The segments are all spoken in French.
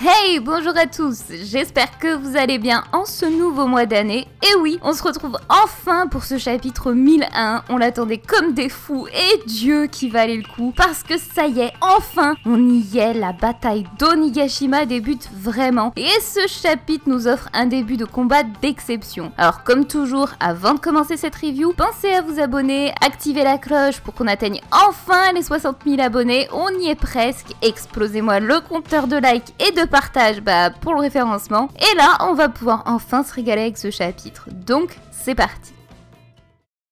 Hey, bonjour à tous, j'espère que vous allez bien en ce nouveau mois d'année. Et oui, on se retrouve enfin pour ce chapitre 1001, on l'attendait comme des fous et Dieu qui valait le coup. Parce que ça y est, enfin, on y est, la bataille d'Onigashima débute vraiment. Et ce chapitre nous offre un début de combat d'exception. Alors comme toujours, avant de commencer cette review, pensez à vous abonner, activer la cloche pour qu'on atteigne enfin les 60 000 abonnés, on y est presque. Explosez-moi le compteur de likes et de partage pour le référencement. Et là, on va pouvoir enfin se régaler avec ce chapitre. Donc, c'est parti.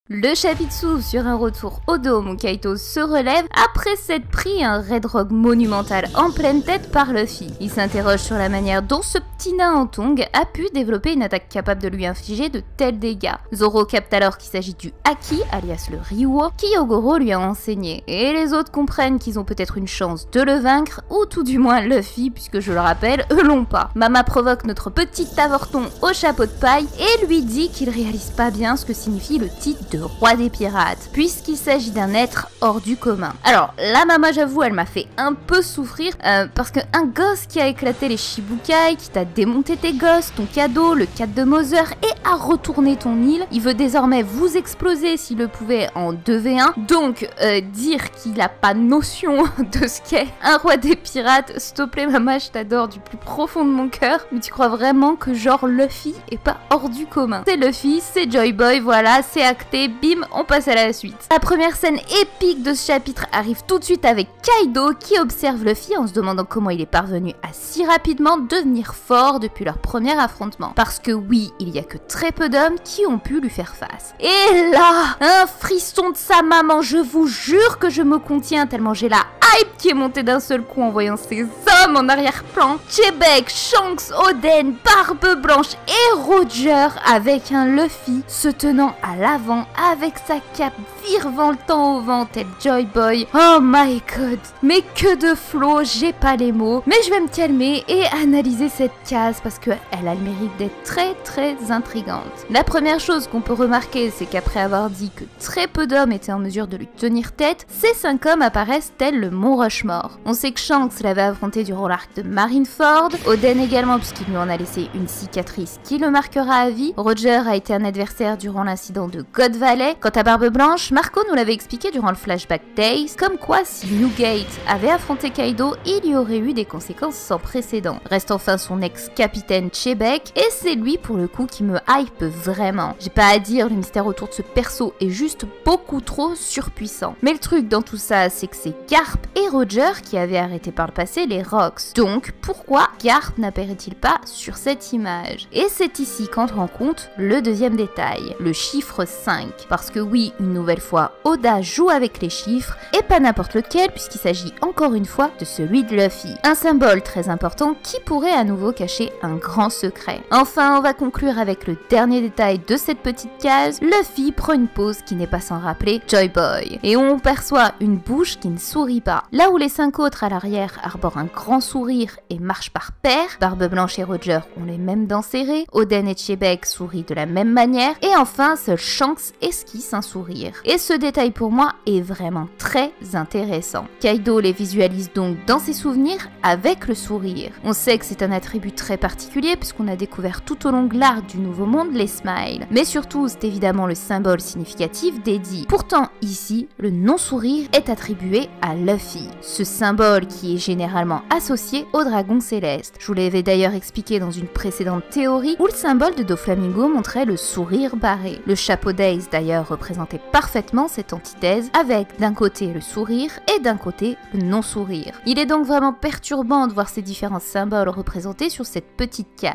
Le chapitre s'ouvre sur un retour au dôme où Kaito se relève après s'être pris un Red Rock monumental en pleine tête par Luffy. Il s'interroge sur la manière dont ce petit nain en tongs a pu développer une attaque capable de lui infliger de tels dégâts. Zoro capte alors qu'il s'agit du Haki, alias le Ryuo, qu'Hyogoro lui a enseigné. Et les autres comprennent qu'ils ont peut-être une chance de le vaincre, ou tout du moins Luffy, puisque je le rappelle, eux l'ont pas. Mama provoque notre petit avorton au chapeau de paille et lui dit qu'il réalise pas bien ce que signifie le titre de roi des pirates, puisqu'il s'agit d'un être hors du commun. Alors, la Mama, j'avoue, elle m'a fait un peu souffrir, parce qu'un gosse qui a éclaté les Shibukai, qui t'a démonté tes gosses, ton cadeau, le cadre de Mother, et a retourné ton île, il veut désormais vous exploser s'il le pouvait en 2v1, donc dire qu'il a pas notion de ce qu'est un roi des pirates, s'il te plaît Mama, je t'adore du plus profond de mon cœur, mais tu crois vraiment que genre Luffy est pas hors du commun? C'est Luffy, c'est Joy Boy, voilà, c'est acté, bim, on passe à la suite. La première scène épique de ce chapitre arrive tout de suite avec Kaido qui observe Luffy en se demandant comment il est parvenu à si rapidement devenir fort depuis leur premier affrontement. Parce que oui, il y a que très peu d'hommes qui ont pu lui faire face. Et là, un frisson de sa maman, je vous jure que je me contiens tellement j'ai la hype qui est montée d'un seul coup en voyant ces hommes en arrière-plan. Chebek, Shanks, Oden, Barbe Blanche et Roger avec un Luffy se tenant à l'avant avec sa cape virevoltant au vent tel Joy Boy. Oh my god, mais que de flow, j'ai pas les mots. Mais je vais me calmer et analyser cette case parce qu'elle a le mérite d'être très intrigante. La première chose qu'on peut remarquer, c'est qu'après avoir dit que très peu d'hommes étaient en mesure de lui tenir tête, ces 5 hommes apparaissent tels le Mont Rushmore. On sait que Shanks l'avait affronté durant l'arc de Marineford, Oden également puisqu'il lui en a laissé une cicatrice qui le marquera à vie, Roger a été un adversaire durant l'incident de God Valley. Quant à Barbe Blanche, Marco nous l'avait expliqué durant le flashback Days, comme quoi si Newgate avait affronté Kaido, il y aurait eu des conséquences sans précédent. Reste enfin son ex-capitaine Chebek, et c'est lui pour le coup qui me hype vraiment. J'ai pas à dire, le mystère autour de ce perso est juste beaucoup trop surpuissant. Mais le truc dans tout ça, c'est que c'est Garp et Roger qui avaient arrêté par le passé les Rocks. Donc pourquoi Garp n'apparaît-il pas sur cette image? Et c'est ici qu'entre en compte le deuxième détail, le chiffre 5. Parce que oui, une nouvelle fois, Oda joue avec les chiffres, et pas n'importe lequel puisqu'il s'agit encore une fois de celui de Luffy. Un symbole très important qui pourrait à nouveau cacher un grand secret. Enfin, on va conclure avec le dernier détail de cette petite case, Luffy prend une pose qui n'est pas sans rappeler Joy Boy. Et on perçoit une bouche qui ne sourit pas. Là où les 5 autres à l'arrière arborent un grand sourire et marchent par paire, Barbe Blanche et Roger ont les mêmes dents serrées, Oden et Chebek sourient de la même manière, et enfin seul Shanks esquisse un sourire. Et ce détail pour moi est vraiment très intéressant. Kaido les visualise donc dans ses souvenirs avec le sourire. On sait que c'est un attribut très particulier puisqu'on a découvert tout au long de l'arc du Nouveau Monde les smiles. Mais surtout, c'est évidemment le symbole significatif d'Eddie. Pourtant, ici, le non-sourire est attribué à Luffy. Ce symbole qui est généralement associé au dragon céleste. Je vous l'avais d'ailleurs expliqué dans une précédente théorie où le symbole de Doflamingo montrait le sourire barré. Le chapeau d'Ace d'ailleurs représentait parfaitement cette antithèse avec d'un côté le sourire et d'un côté le non-sourire. Il est donc vraiment perturbant de voir ces différents symboles représentés sur cette petite case.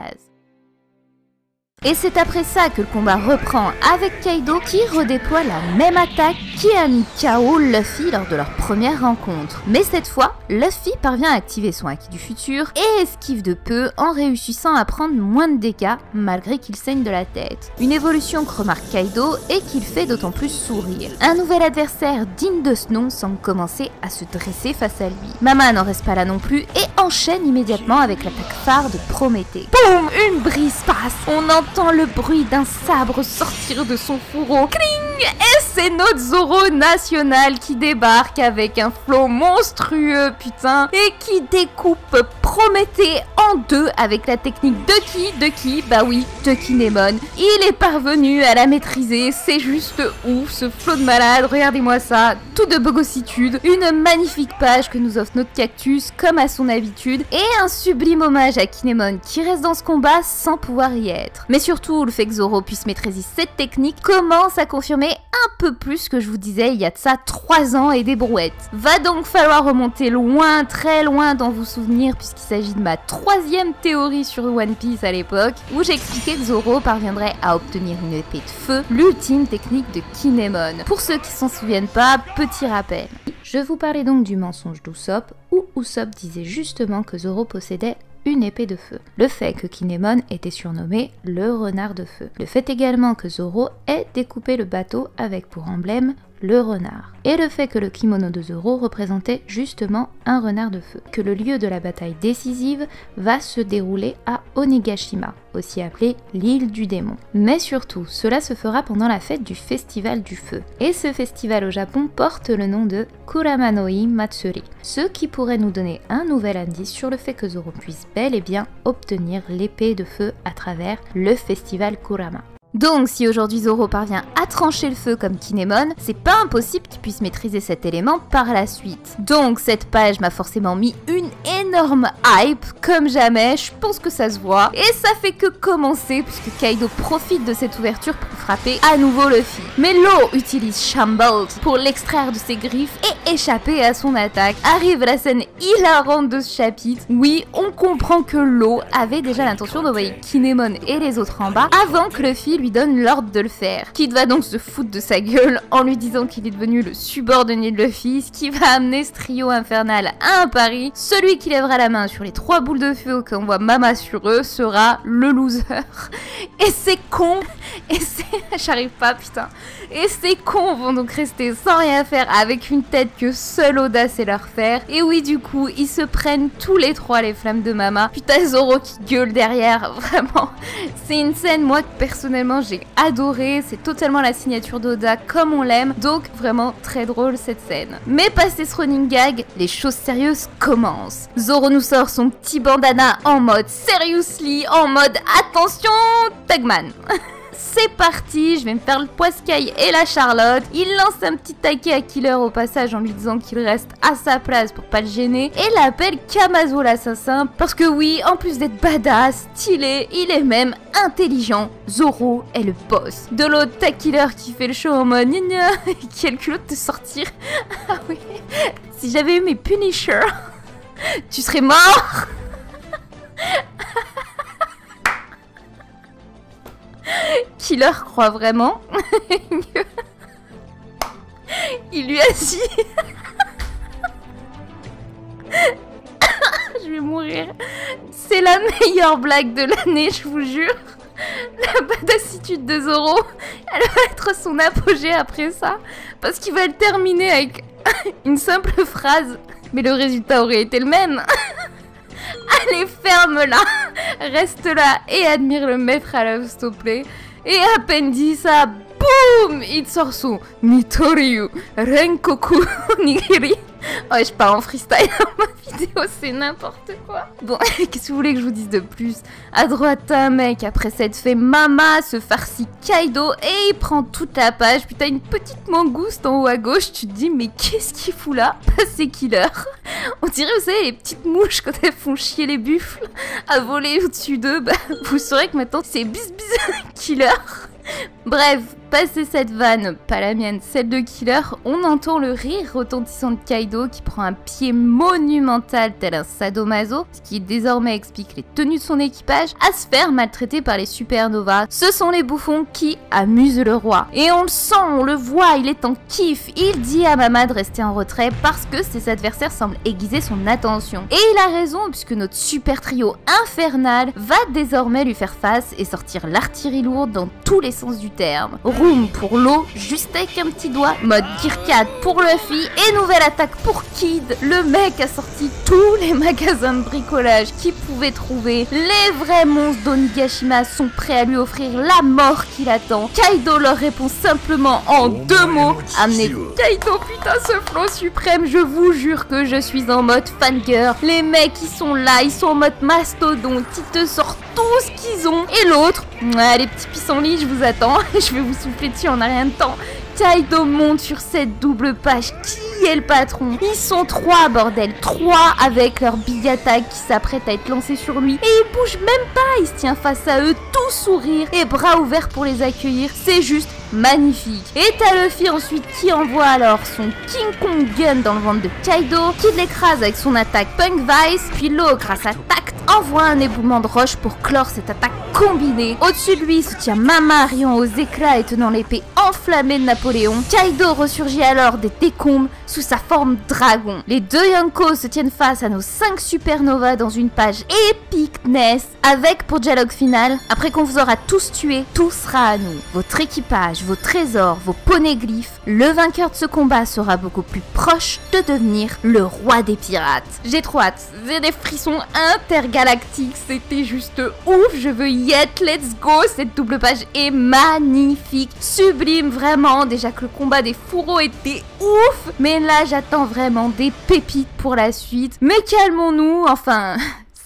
Et c'est après ça que le combat reprend avec Kaido qui redéploie la même attaque qui a mis KO Luffy lors de leur première rencontre. Mais cette fois, Luffy parvient à activer son Haki du futur et esquive de peu en réussissant à prendre moins de dégâts malgré qu'il saigne de la tête. Une évolution que remarque Kaido et qu'il fait d'autant plus sourire. Un nouvel adversaire digne de ce nom semble commencer à se dresser face à lui. Mama n'en reste pas là non plus et enchaîne immédiatement avec l'attaque phare de Prométhée. Boum! Une brise passe, on entend le bruit d'un sabre sortir de son fourreau. Cling! Et c'est notre Zoro national qui débarque avec un flow monstrueux, putain, et qui découpe Prométhée en 2 avec la technique de qui? Bah oui, de Kinemon. Il est parvenu à la maîtriser, c'est juste ouf, ce flot de malade, regardez-moi ça, tout de bogossitude, une magnifique page que nous offre notre cactus comme à son habitude, et un sublime hommage à Kinemon qui reste dans ce combat sans pouvoir y être. Mais surtout, le fait que Zoro puisse maîtriser cette technique commence à confirmer un peu plus ce que je vous disais il y a de ça 3 ans et des brouettes. Va donc falloir remonter loin, très loin dans vos souvenirs, puisqu'il s'agit de ma 3e théorie sur One Piece à l'époque, où j'expliquais que Zoro parviendrait à obtenir une épée de feu, l'ultime technique de Kinemon. Pour ceux qui s'en souviennent pas, petit rappel. Je vous parlais donc du mensonge d'Usopp, où Usopp disait justement que Zoro possédait une épée de feu. Le fait que Kinemon était surnommé le renard de feu. Le fait également que Zoro ait découpé le bateau avec pour emblème le renard. Et le fait que le kimono de Zoro représentait justement un renard de feu. Que le lieu de la bataille décisive va se dérouler à Onigashima, aussi appelé l'île du démon. Mais surtout, cela se fera pendant la fête du Festival du Feu. Et ce festival au Japon porte le nom de Kuramanoi Matsuri. Ce qui pourrait nous donner un nouvel indice sur le fait que Zoro puisse bel et bien obtenir l'épée de feu à travers le festival Kurama. Donc si aujourd'hui Zoro parvient à trancher le feu comme Kinemon, c'est pas impossible qu'il puisse maîtriser cet élément par la suite. Donc cette page m'a forcément mis une énorme hype, comme jamais, je pense que ça se voit. Et ça fait que commencer, puisque Kaido profite de cette ouverture pour frapper à nouveau Luffy. Mais Law utilise Shambolt pour l'extraire de ses griffes et échapper à son attaque. Arrive la scène hilarante de ce chapitre. Oui, on comprend que Law avait déjà l'intention d'envoyer Kinemon et les autres en bas avant que Luffy lui donne l'ordre de le faire. Kid va donc se foutre de sa gueule en lui disant qu'il est devenu le subordonné de Luffy, ce qui va amener ce trio infernal à un pari. Celui qui lèvera la main sur les 3 boules de feu qu'on voit Mama sur eux sera le loser. Et c'est con, et c'est... J'arrive pas, putain. Et ces cons vont donc rester sans rien faire avec une tête que seul Oda sait leur faire. Et oui, du coup, ils se prennent tous les 3 les flammes de Mama. Putain, Zoro qui gueule derrière, vraiment. C'est une scène, moi, que personnellement, j'ai adoré. C'est totalement la signature d'Oda comme on l'aime. Donc, vraiment très drôle cette scène. Mais passé ce running gag, les choses sérieuses commencent. Zoro nous sort son petit bandana en mode seriously, en mode attention, Tugman. C'est parti, je vais me faire le poiscaille et la Charlotte. Il lance un petit taquet à Killer au passage en lui disant qu'il reste à sa place pour pas le gêner. Et l'appelle Kamazo l'assassin parce que oui, en plus d'être badass, stylé, il est même intelligent. Zoro est le boss. De l'autre, t'as Killer qui fait le show en mode gna gna. Quel culot de sortir. Ah oui, si j'avais eu mes Punisher, tu serais mort. Killer croit vraiment. Il lui a dit... Je vais mourir. C'est la meilleure blague de l'année, je vous jure. La badassitude de Zoro, elle va être son apogée après ça. Parce qu'il va le terminer avec une simple phrase. Mais le résultat aurait été le même. Allez, ferme-la, reste là et admire le maître à l'œuvre, s'il te plaît. Et à peine dit ça, boum, il sort son Mitoriu Renkoku Nigiri. Oh, je pars en freestyle dans ma vidéo, c'est n'importe quoi. Bon, qu'est-ce que vous voulez que je vous dise de plus? À droite, t'as un mec, après s'être fait Mama, se farcit Kaido et il prend toute la page. Puis t'as une petite mangouste en haut à gauche, tu te dis, mais qu'est-ce qu'il fout là? Bah, c'est Killer. On dirait, vous savez, les petites mouches quand elles font chier les buffles à voler au-dessus d'eux. Bah, vous saurez que maintenant, c'est bis Killer. Bref, passé cette vanne, pas la mienne, celle de Killer, on entend le rire retentissant de Kaido qui prend un pied monumental tel un sadomaso, ce qui désormais explique les tenues de son équipage, à se faire maltraiter par les supernovas. Ce sont les bouffons qui amusent le roi. Et on le sent, on le voit, il est en kiff. Il dit à Mama de rester en retrait parce que ses adversaires semblent aiguiser son attention. Et il a raison puisque notre super trio infernal va désormais lui faire face et sortir l'artillerie lourde dans tous les sens du terme. Broom pour l'eau, juste avec un petit doigt, mode Gearcat pour Luffy et nouvelle attaque pour Kid. Le mec a sorti tous les magasins de bricolage qu'il pouvait trouver. Les vrais monstres d'Onigashima sont prêts à lui offrir la mort qu'il attend. Kaido leur répond simplement en 2 mots: amenez-vous. Kaido, putain, ce flow suprême, je vous jure que je suis en mode fangirl. Les mecs, ils sont là, ils sont en mode mastodonte, ils te sortent tout ce qu'ils ont. Et l'autre, les petits pissenlits, je vous attends, je vais vous souffler dessus en un rien de temps. Kaido monte sur cette double page. Qui est le patron? Ils sont 3, bordel. 3 avec leur big attack qui s'apprête à être lancée sur lui. Et il bouge même pas. Il se tient face à eux, tout sourire et bras ouverts pour les accueillir. C'est juste magnifique. Et t'as Luffy ensuite qui envoie alors son King Kong Gun dans le ventre de Kaido, qui l'écrase avec son attaque Punk Vice. Puis l'eau, grâce à Tact, envoie un éboulement de roche pour clore cette attaque combinée. Au-dessus de lui se tient Mama riant aux éclats et tenant l'épée enflammée de Napoléon. Kaido ressurgit alors des décombres sous sa forme dragon. Les 2 Yonko se tiennent face à nos 5 supernovas dans une page épicness, avec pour dialogue final: après qu'on vous aura tous tués, tout sera à nous. Votre équipage, vos trésors, vos poneglyphes, le vainqueur de ce combat sera beaucoup plus proche de devenir le roi des pirates. J'ai trop hâte, j'ai des frissons intergalactiques, c'était juste ouf, je veux y être, let's go. Cette double page est magnifique, sublime vraiment, déjà que le combat des fourreaux était ouf, mais là j'attends vraiment des pépites pour la suite. Mais calmons-nous, enfin...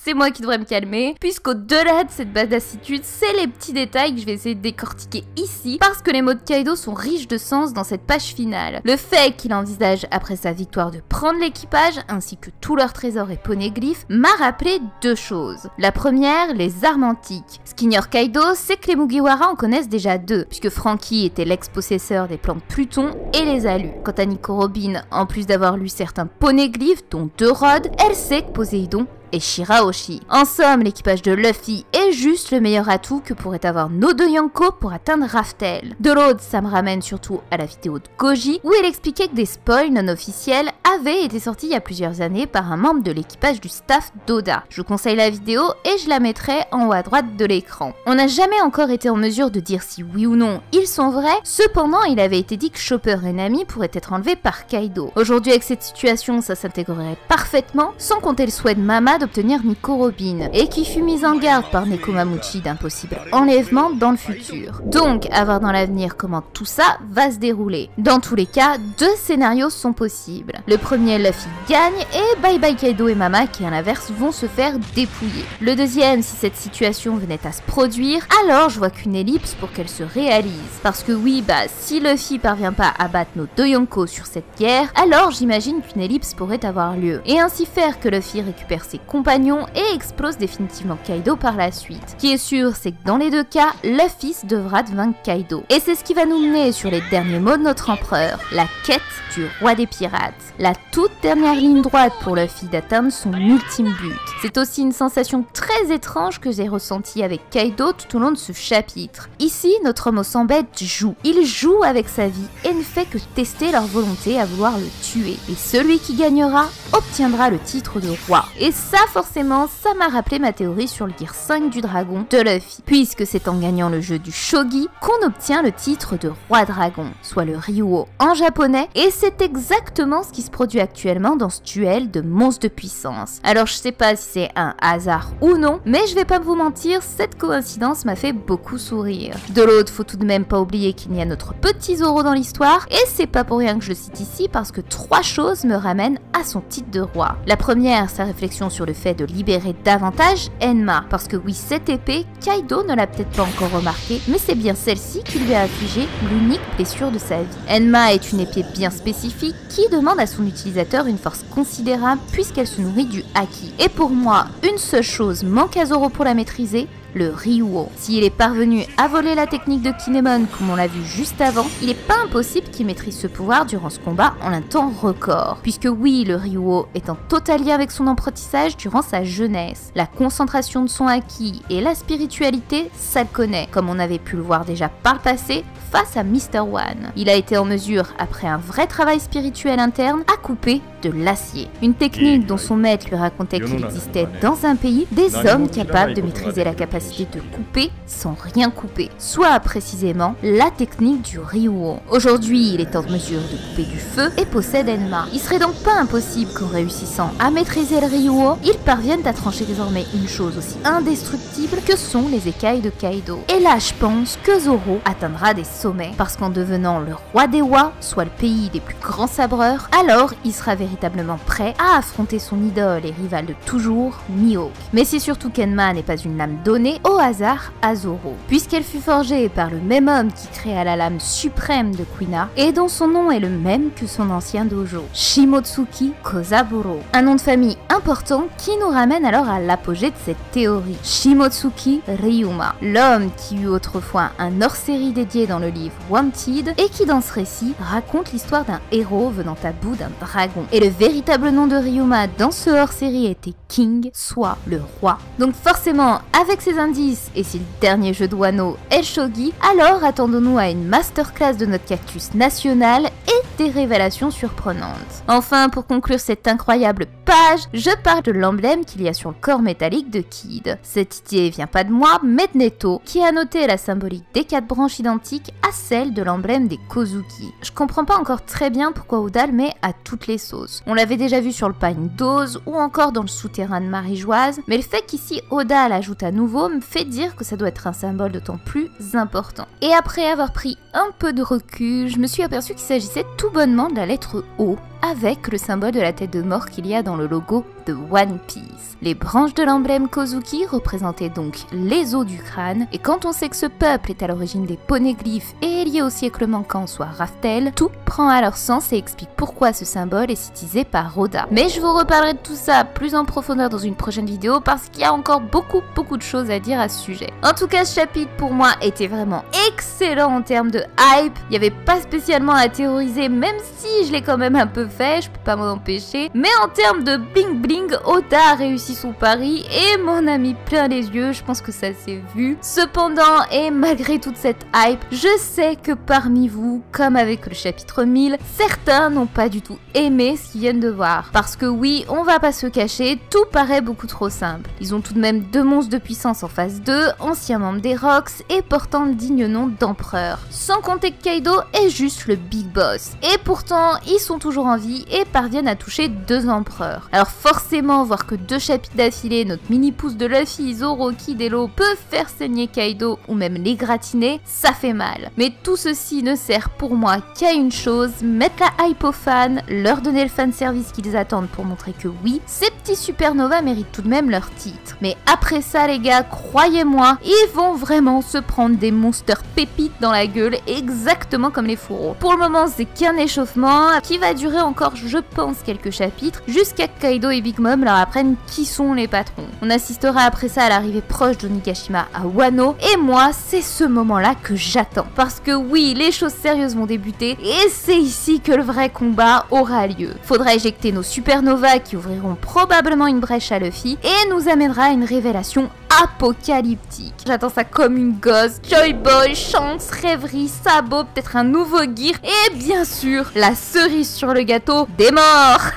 c'est moi qui devrais me calmer, puisqu'au-delà de cette badassitude, c'est les petits détails que je vais essayer de décortiquer ici, parce que les mots de Kaido sont riches de sens dans cette page finale. Le fait qu'il envisage après sa victoire de prendre l'équipage, ainsi que tous leurs trésors et poneglyphes, m'a rappelé 2 choses. La première, les armes antiques. Ce qu'ignore Kaido, c'est que les Mugiwara en connaissent déjà 2, puisque Franky était l'ex-possesseur des plans de Pluton et les a lus. Quant à Nico Robin, en plus d'avoir lu certains poneglyphes, dont 2 rods, elle sait que Poséidon et Shirahoshi. En somme, l'équipage de Luffy est juste le meilleur atout que pourrait avoir nos 2 Yonko pour atteindre Raftel. De l'autre, ça me ramène surtout à la vidéo de Koji, où il expliquait que des spoils non officiels avaient été sortis il y a plusieurs années par un membre de l'équipage du staff d'Oda. Je vous conseille la vidéo et je la mettrai en haut à droite de l'écran. On n'a jamais encore été en mesure de dire si oui ou non ils sont vrais, cependant il avait été dit que Chopper et Nami pourraient être enlevés par Kaido. Aujourd'hui avec cette situation, ça s'intégrerait parfaitement, sans compter le souhait de Mama d'obtenir Nico Robin, et qui fut mise en garde par Nekomamuchi d'un possible enlèvement dans le futur. Donc, à voir dans l'avenir comment tout ça va se dérouler. Dans tous les cas, 2 scénarios sont possibles. Le premier, Luffy gagne, et bye bye Kaido et Mama qui à l'inverse vont se faire dépouiller. Le deuxième, si cette situation venait à se produire, alors je vois qu'une ellipse pour qu'elle se réalise. Parce que oui, si Luffy parvient pas à battre nos 2 Yonko sur cette guerre, alors j'imagine qu'une ellipse pourrait avoir lieu, et ainsi faire que Luffy récupère ses compagnons et explose définitivement Kaido par la suite. Ce qui est sûr, c'est que dans les 2 cas, Luffy devra vaincre Kaido. Et c'est ce qui va nous mener sur les derniers mots de notre empereur, la quête du roi des pirates. La toute dernière ligne droite pour Luffy d'atteindre son ultime but. C'est aussi une sensation très étrange que j'ai ressentie avec Kaido tout au long de ce chapitre. Ici, notre homme aux 100 bêtes joue. Il joue avec sa vie et ne fait que tester leur volonté à vouloir le tuer. Et celui qui gagnera obtiendra le titre de roi. Et ça, forcément, ça m'a rappelé ma théorie sur le Gear 5 du dragon de Luffy, puisque c'est en gagnant le jeu du shogi qu'on obtient le titre de roi dragon, soit le Ryuo en japonais, et c'est exactement ce qui se produit actuellement dans ce duel de monstres de puissance. Alors je sais pas si c'est un hasard ou non, mais je vais pas vous mentir, cette coïncidence m'a fait beaucoup sourire. De l'autre, faut tout de même pas oublier qu'il y a notre petit Zoro dans l'histoire, et c'est pas pour rien que je le cite ici, parce que 3 choses me ramènent à son titre de roi. La première, sa réflexion sur le fait de libérer davantage Enma, parce que oui, cette épée, Kaido ne l'a peut-être pas encore remarqué, mais c'est bien celle-ci qui lui a affligé l'unique blessure de sa vie. Enma est une épée bien spécifique qui demande à son utilisateur une force considérable puisqu'elle se nourrit du haki. Et pour moi, une seule chose manque à Zoro pour la maîtriser, le Ryuo. S'il est parvenu à voler la technique de Kinemon comme on l'a vu juste avant, il n'est pas impossible qu'il maîtrise ce pouvoir durant ce combat en un temps record. Puisque oui, le Ryuo est en total lien avec son apprentissage durant sa jeunesse. La concentration de son haki et la spiritualité, ça le connaît, comme on avait pu le voir déjà par le passé face à Mr. One. Il a été en mesure, après un vrai travail spirituel interne, à couper de l'acier. Une technique dont son maître lui racontait qu'il existait dans un pays des hommes capables de maîtriser la capacité de couper sans rien couper, soit précisément la technique du Ryuo. Aujourd'hui, il est en mesure de couper du feu et possède Enma. Il serait donc pas impossible qu'en réussissant à maîtriser le Ryuo, ils parviennent à trancher désormais une chose aussi indestructible que sont les écailles de Kaido. Et là, je pense que Zoro atteindra des sommets, parce qu'en devenant le roi des Wa, soit le pays des plus grands sabreurs, alors il sera véritablement prêt à affronter son idole et rival de toujours, Mihawk. Mais c'est surtout qu'Enma n'est pas une lame donnée au hasard à Zoro, puisqu'elle fut forgée par le même homme qui créa la lame suprême de Kuina, et dont son nom est le même que son ancien dojo, Shimotsuki Kozaburo. Un nom de famille important qui nous ramène alors à l'apogée de cette théorie. Shimotsuki Ryuma, l'homme qui eut autrefois un hors-série dédié dans le livre Wanted, et qui dans ce récit raconte l'histoire d'un héros venant à bout d'un dragon. Et le véritable nom de Ryuma dans ce hors-série était King, soit le roi. Donc forcément, avec ces indices, et si le dernier jeu de Wano est le shogi, alors attendons-nous à une masterclass de notre cactus national et des révélations surprenantes. Enfin, pour conclure cette incroyable page, je parle de l'emblème qu'il y a sur le corps métallique de Kid. Cette idée vient pas de moi, mais de Neto, qui a noté la symbolique des 4 branches identiques à celle de l'emblème des Kozuki. Je comprends pas encore très bien pourquoi Oda le met à toutes les sauces. On l'avait déjà vu sur le Pine Dose ou encore dans le souterrain de Marie-Joise, mais le fait qu'ici Oda l'ajoute à nouveau me fait dire que ça doit être un symbole d'autant plus important. Et après avoir pris un peu de recul, je me suis aperçu qu'il s'agissait tout bonnement de la lettre O, avec le symbole de la tête de mort qu'il y a dans le logo de One Piece. Les branches de l'emblème Kozuki représentaient donc les os du crâne, et quand on sait que ce peuple est à l'origine des poneglyphes et est lié au siècle manquant, soit Raftel, tout prend alors sens et explique pourquoi ce symbole est citisé par Oda. Mais je vous reparlerai de tout ça plus en profondeur dans une prochaine vidéo parce qu'il y a encore beaucoup de choses à dire à ce sujet. En tout cas, ce chapitre pour moi était vraiment excellent en termes de hype. Il n'y avait pas spécialement à théoriser, même si je l'ai quand même un peu fait, je peux pas m'en empêcher. Mais en termes de bling bling, Oda a réussi son pari et m'en a mis plein les yeux, je pense que ça s'est vu. Cependant, et malgré toute cette hype, je sais que parmi vous, comme avec le chapitre 1000, certains n'ont pas du tout aimé ce qu'ils viennent de voir. Parce que oui, on va pas se cacher, tout paraît beaucoup trop simple. Ils ont tout de même 2 monstres de puissance en phase 2, anciens membres des Rocks et portant le digne nom d'empereur. Sans compter que Kaido est juste le big boss. Et pourtant, ils sont toujours en vie et parviennent à toucher 2 empereurs. Alors forcément, voir que 2 chapitres d'affilée, notre mini-pouce de Luffy, Zoro, Kid et Law peut faire saigner Kaido ou même l'égratigner, ça fait mal. Mais tout ceci ne sert pour moi qu'à une chose, mettre la hype aux fans, leur donner le fanservice qu'ils attendent pour montrer que oui, ces petits supernovas méritent tout de même leur titre. Mais après ça les gars, croyez-moi, ils vont vraiment se prendre des monsters pépites dans la gueule, exactement comme les fourreaux. Pour le moment, c'est qu'un échauffement qui va durer encore, je pense, quelques chapitres, jusqu'à que Kaido et Big Mom leur apprennent qui sont les patrons. On assistera après ça à l'arrivée proche d'Onigashima à Wano, et moi, c'est ce moment-là que j'attends. Parce que oui, les choses sérieuses vont débuter, et c'est ici que le vrai combat aura lieu. Faudra éjecter nos supernovas qui ouvriront probablement une brèche à Luffy, et nous amènera à une révélation apocalyptique. J'attends ça comme une gosse. Joy Boy, Shanks, rêverie, sabot, peut-être un nouveau gear et bien sûr la cerise sur le gâteau, des morts.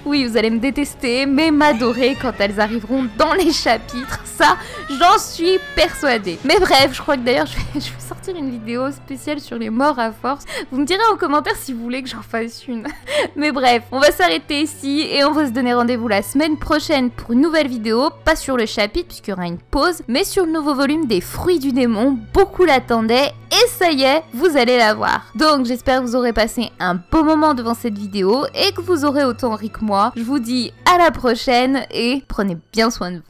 Oui, vous allez me détester mais m'adorer quand elles arriveront dans les chapitres, ça j'en suis persuadée. Mais bref, je crois que d'ailleurs je vais sortir une vidéo spéciale sur les morts à force. Vous me direz en commentaire si vous voulez que j'en fasse une. Mais bref, on va s'arrêter ici et on va se donner rendez-vous la semaine prochaine pour une nouvelle vidéo, pas sur le chapitre puisqu'il y aura une pause, mais sur le nouveau volume des Fruits du Démon. Beaucoup l'attendaient et ça y est, vous allez la voir. Donc j'espère que vous aurez passé un beau moment devant cette vidéo et que vous aurez autant ri que moi. Je vous dis à la prochaine et prenez bien soin de vous.